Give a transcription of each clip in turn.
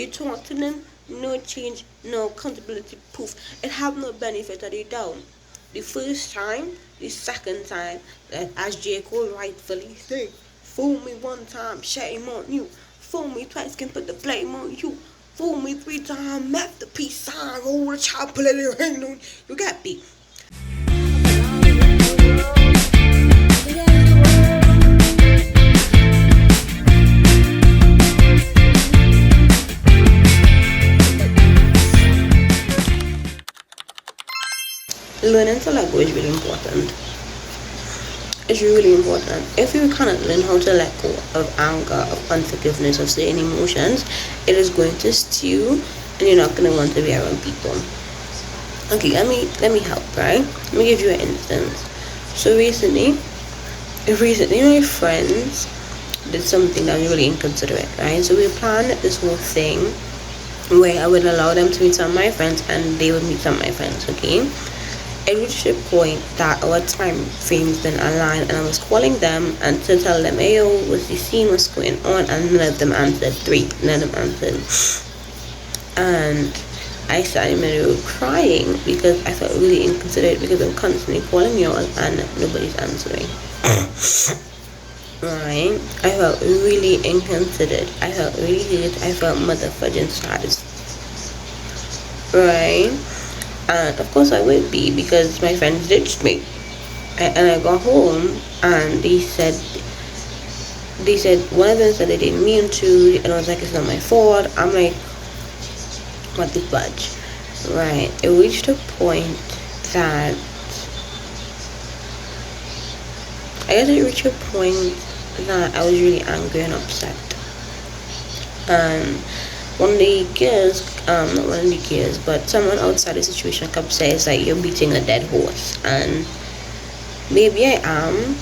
You talk to them, no change, no accountability proof. It have no benefit of the doubt. The first time, the second time, that as J. Cole rightfully said, fool me one time, shame on you. Fool me twice, can put the blame on you. Fool me three times, left the peace sign, roll the chopper, let it rain on you. You got me. Learning to let go is really important. It's really important. If you cannot learn how to let go of anger, of unforgiveness, of certain emotions, it is going to stew and you're not gonna want to be around people. Okay, let me help, right? Let me give you an instance. So recently my friends did something that was really inconsiderate, right? So we planned this whole thing where I would allow them to meet some of my friends and they would meet some of my friends, okay? It reached a point that our time frames didn't align and I was calling them and to tell them, hey yo, what's the scene, what's going on? And none of them answered. None of them answered. And I started in the middle crying because I felt really inconsiderate because I'm constantly calling y'all and nobody's answering. Right? I felt really inconsiderate. I felt really hurt. I felt motherfucking sad. Right? And of course I would be because my friends ditched me. And I got home and they said one of them said they didn't mean to, and I was like, it's not my fault. I'm like, what the fudge? Right. It reached a point that I was really angry and upset. And one of the girls, not one of the girls, but someone outside the situation kept saying, it's like you're beating a dead horse. And maybe I am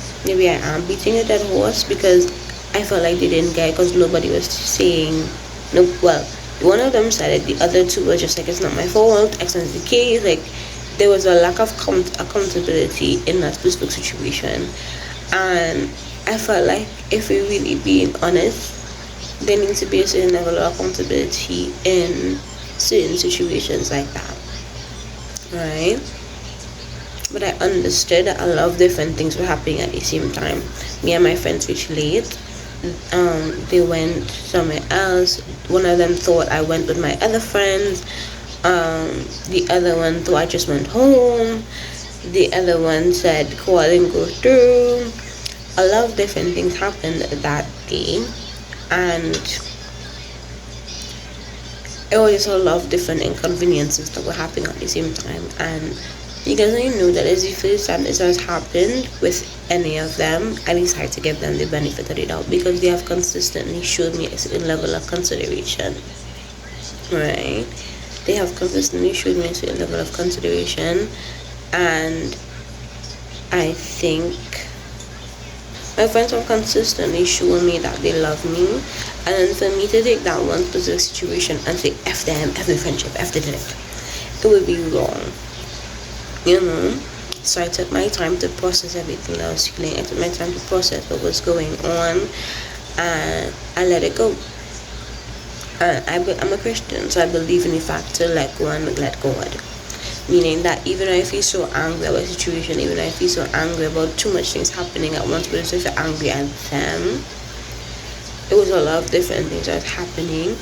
beating a dead horse because I felt like they didn't get it because nobody was saying, no, well, one of them said it, the other two were just like, it's not my fault, X and the case. Like, there was a lack of accountability in that specific situation. And I felt like if we're really being honest, there needs to be a certain level of accountability in certain situations like that, right? But I understood that a lot of different things were happening at the same time. Me and my friends reached late. They went somewhere else. One of them thought I went with my other friends. The other one thought I just went home. The other one said call and go through. A lot of different things happened that day, and it was just a lot of different inconveniences that were happening at the same time. And because I know that as the first time this has happened with any of them, I decided to give them the benefit of the doubt because they have consistently showed me a certain level of consideration, right? They have consistently showed me a certain level of consideration, and I think my friends have consistently shown me that they love me, and then for me to take that one specific situation and say F them, F the friendship, F the direct, it would be wrong, you know? So I took my time to process everything that I was feeling. I took my time to process what was going on, and I let it go. I'm a Christian, so I believe in the fact to let go and let God. Meaning that even if I feel so angry about a situation, even if I feel so angry about too much things happening at once, but if I'm angry at them, it was a lot of different things that was happening,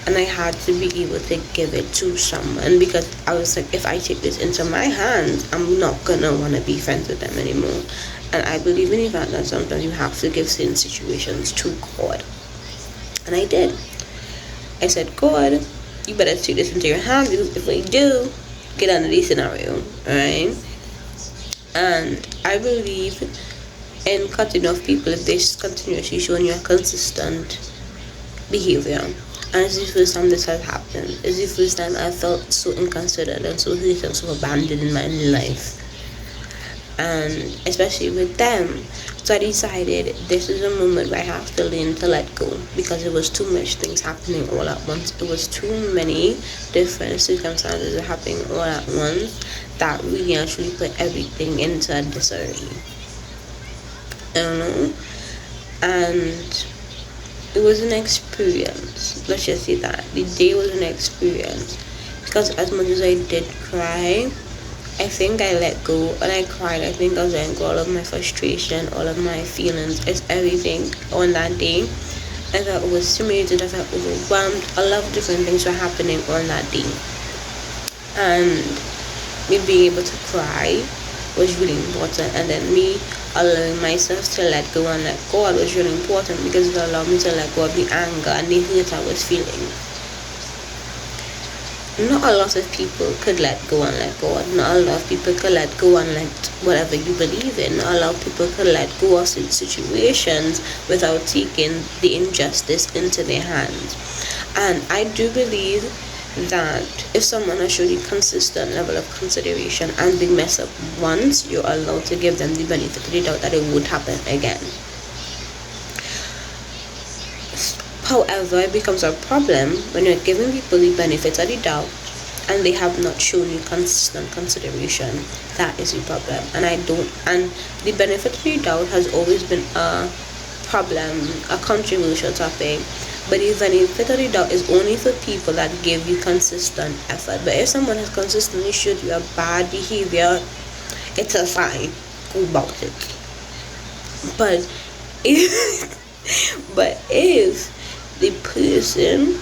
and I had to be able to give it to someone because I was like, if I take this into my hands, I'm not gonna want to be friends with them anymore. And I believe in the fact that sometimes you have to give certain situations to God, and I did. I said, God, you better take this into your hands because if I do, get under this scenario, right? And I believe in cutting off people if they continuously showing you a consistent behavior. And it's the first time this has happened. It's the first time I felt so inconsiderate and so hurt and so abandoned in my life. And especially with them. So I decided this is a moment where I have to learn to let go because it was too much things happening all at once. It was too many different circumstances happening all at once that really actually put everything into a disarray. You know? And it was an experience. Let's just say that the day was an experience, because as much as I did cry, I think I let go and I cried. I think I was letting go all of my frustration, all of my feelings, it's everything on that day. I felt overstimulated, I felt overwhelmed. A lot of different things were happening on that day. And me being able to cry was really important. And then me allowing myself to let go and let God was really important, because it allowed me to let go of the anger and the hurt I was feeling. Not a lot of people could let go and let God. Not a lot of people could let go and let whatever you believe in. Not a lot of people could let go of situations without taking the injustice into their hands. And I do believe that if someone has shown you consistent level of consideration and they mess up once, you're allowed to give them the benefit of the doubt that it would happen again. However, it becomes a problem when you're giving people the benefit of the doubt and they have not shown you consistent consideration. That is the problem. And the benefit of the doubt has always been a problem, a controversial topic. But the benefit of the doubt is only for people that give you consistent effort. But if someone has consistently showed you a bad behavior, it's a sign. Go about it. But if the person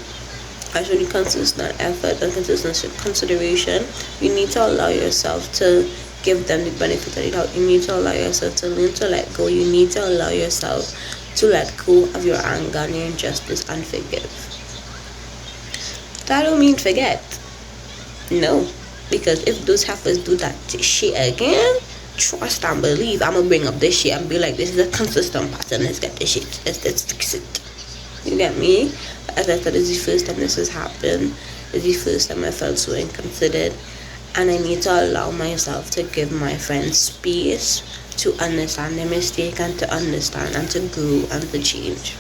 has really consistent effort and consistent consideration, you need to allow yourself to give them the benefit of the doubt. You need to allow yourself to learn to let go. You need to allow yourself to let go of your anger and your injustice and forgive. That don't mean forget. No. Because if those heifers do that shit again, trust and believe, I'm gonna bring up this shit and be like, this is a consistent pattern, let's get this shit, let's fix it. You get me? As I said, it's the first time this has happened. It's the first time I felt so inconsidered. And I need to allow myself to give my friends space to understand their mistake and to understand and to grow and to change.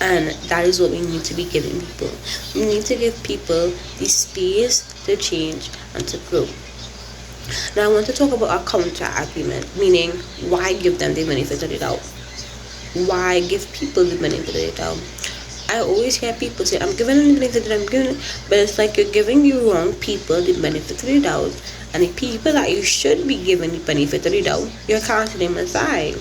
And that is what we need to be giving people. We need to give people the space to change and to grow. Now I want to talk about a counter argument, meaning why give them the benefit of the doubt? Why give people the benefit of the doubt? I always hear people say, I'm giving them the benefit of the doubt, but it's like you're giving the wrong people the benefit of the doubt, and the people that you should be giving the benefit of the doubt, you're casting them aside.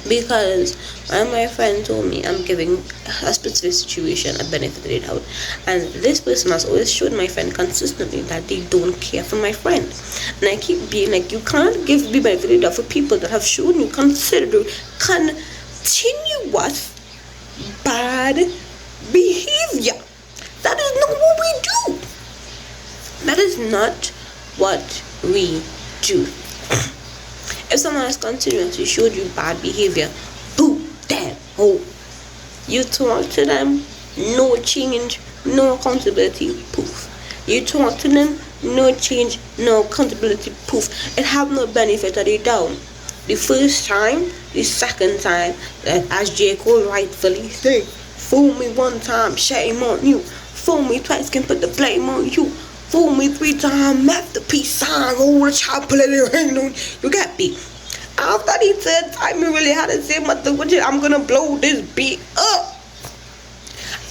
Because one of my friends told me I'm giving a specific situation a benefit of the doubt, and this person has always showed my friend consistently that they don't care for my friend. And I keep being like, you can't give the benefit of the doubt for people that have shown you continuous bad behavior. That is not what we do. That is not what we do. If someone has continuously showed you bad behavior, boo, damn, oh, you talk to them, no change, no accountability, poof. You talk to them, no change, no accountability, poof. It have no benefit of the doubt. The first time, the second time, as J. Cole rightfully say, fool me one time, shame on you. Fool me twice, can put the blame on you. Fool me 3 times, masterpiece sign, all the chocolate ring on you. Got me. After the 3rd time, you really had to say, I'm gonna blow this beat up.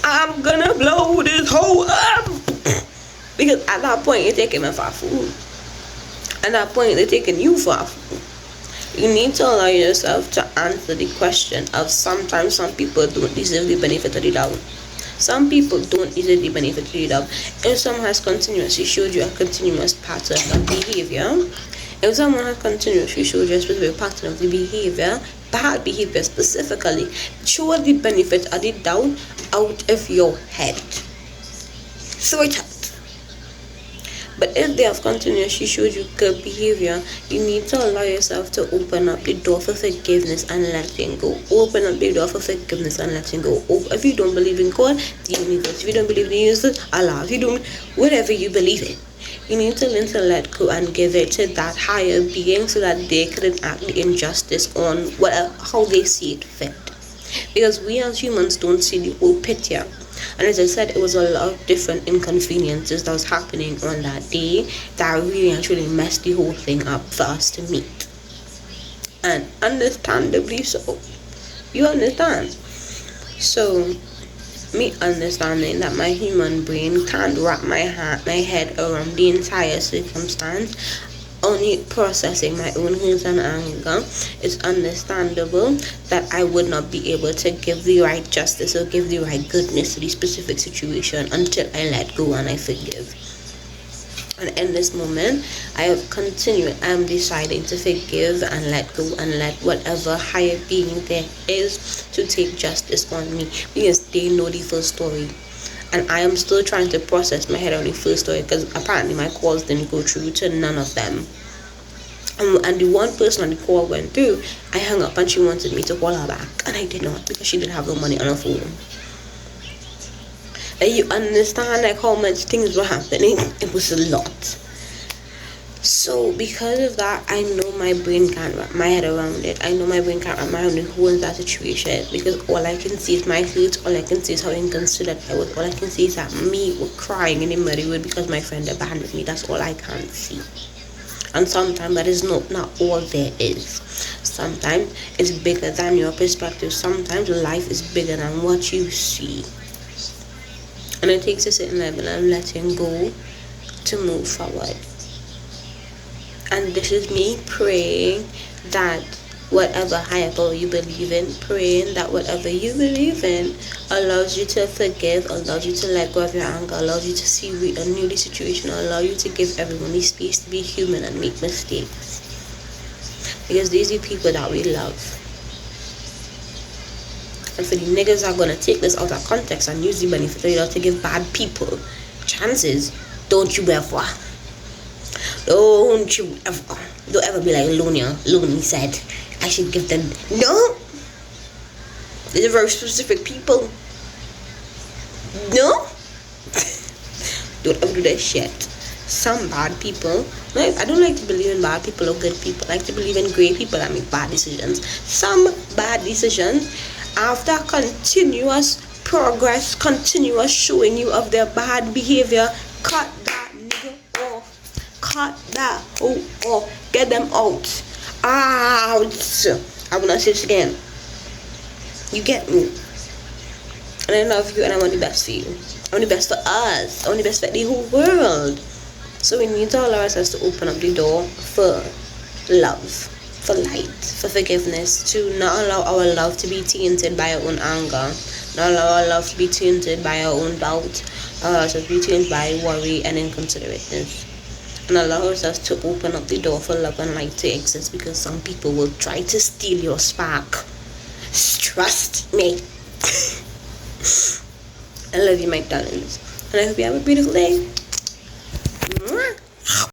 I'm gonna blow this whole up. Because at that point, you're taking me for a fool. At that point, they're taking you for a fool. You need to allow yourself to answer the question of sometimes some people don't deserve the benefit of the doubt. Some people don't deserve the benefit of the doubt. If someone has continuously showed you a continuous pattern of behavior, if someone has continuously showed you a specific pattern of the behavior, bad behavior specifically, show the benefit of the doubt out of your head. Throw it out. But if they have continuously showed you good behavior, you need to allow yourself to open up the door for forgiveness and letting go. Open up the door for forgiveness and letting go. If you don't believe in God, the universe. If you don't believe in the universe, Allah. If you don't, whatever you believe in, you need to learn to let go and give it to that higher being so that they can enact the injustice on how they see it fit. Because we as humans don't see the whole picture. And as I said, it was a lot of different inconveniences that was happening on that day that really actually messed the whole thing up for us to meet. And understandably so. You understand? So me understanding that my human brain can't wrap my head around the entire circumstance, only processing my own hurt and anger, it's understandable that I would not be able to give the right justice or give the right goodness to the specific situation until I let go and I forgive. And in this moment, I am deciding to forgive and let go and let whatever higher being there is to take justice on me, because they know the full story. And I am still trying to process my head on the full story, because apparently my calls didn't go through to none of them. And the one person on the call went through, I hung up and she wanted me to call her back, and I did not, because she didn't have no money on her phone. And you understand like how much things were happening. It was a lot. So because of that, I know my brain can't wrap my head around it. I know my brain can't wrap my head around who in that situation, because all I can see is my hurt. All I can see is how inconsiderate I was. All I can see is that me crying in the muddy road because my friend abandoned me. That's all I can see. And sometimes that is not all there is. Sometimes it's bigger than your perspective. Sometimes life is bigger than what you see. And it takes a certain level of letting go to move forward. And this is me praying that whatever higher power you believe in, praying that whatever you believe in allows you to forgive, allows you to let go of your anger, allows you to see a new situation, allow you to give everyone the space to be human and make mistakes. Because these are people that we love. And for the niggas that are gonna take this out of context and use the benefit of it to give bad people chances, don't you ever be like Looney said I should give them. No, these are very specific people. No, don't ever do that shit. Some bad people, I don't like to believe in bad people or good people. I like to believe in great people that make bad decisions. Some bad decisions, after continuous progress, continuous showing you of their bad behavior, cut that nigga off. Cut that hoe off. Get them out. Out. I will not say this again. You get me? And I love you and I want the best for you. I want the best for us. I want the best for the whole world. So we need to allow ourselves to open up the door for love, for light, for forgiveness, to not allow our love to be tainted by our own anger, not allow our love to be tainted by our own doubt, allow ourselves to be tainted by worry and inconsiderateness, and allow ourselves to open up the door for love and light to exist, because some people will try to steal your spark. Trust me. I love you, my darlings, and I hope you have a beautiful day.